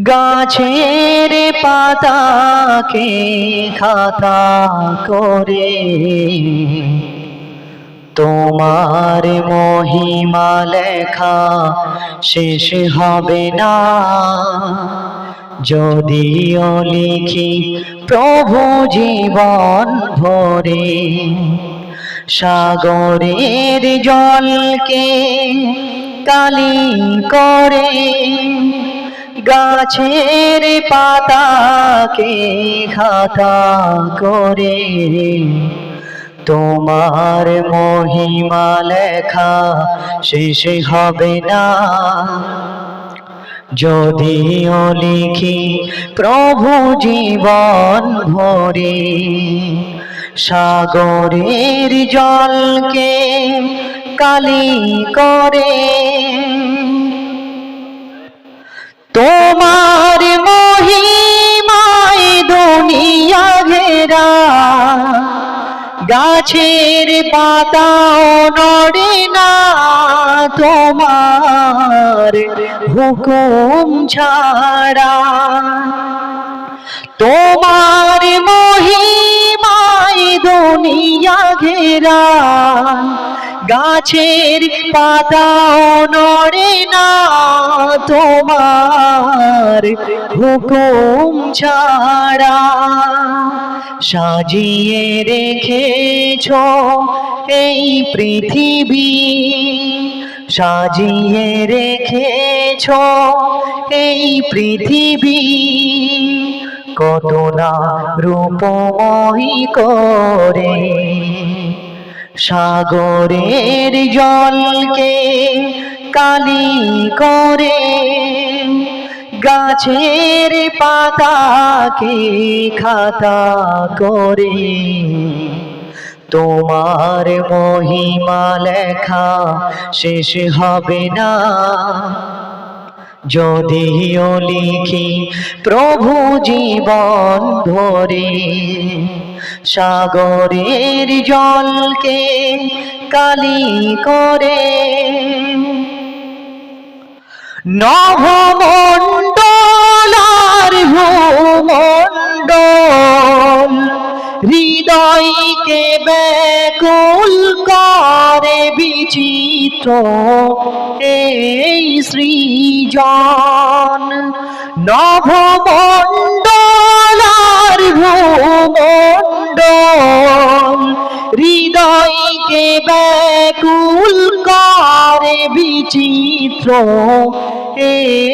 গাছের পাতাকে খাতা করে তোমার মহিমা লেখা শেষ হবে না। যদিও লিখি প্রভু জীবন ভরে, সাগরের জলকে কালি করে, গাছের পাতাকে খাতা করে তোমার মহিমা লেখা শেষ হবে না। যদিও লিখি প্রভু জীবন ভরে, সাগরের জলকে কালি করে, তোমার মহিমায় দুনিয়া ঘেরা, গাছের পাতাও নড়ে না তোমার হুকুম ছাড়া। তোমার মহিমায় দুনিয়া ঘেরা, গাছের পাতাও নড়ে না তোমার হুকুম ছাড়া। সাজিয়ে রেখেছ এই পৃথিবী, সাজিয়ে রেখেছ এই পৃথিবী, কত না রূপময় করে, সাগরের জলকে কালি করে, গাছের পাতাকে খাতা করে তোমার মহিমা লেখা শেষ হবে না। যদিও লিখি প্রভু জীবন ধরে, সাগরের জলকে কালি করে, নভমণ্ডল আর ভূমণ্ডল হৃদয়কে ব্যাকুল করে, বিচিত্র এই সৃজন। নভমণ্ডল আর ভূমণ্ডল হৃদয়কে ব্যাকুল করে, বিচিত্র এই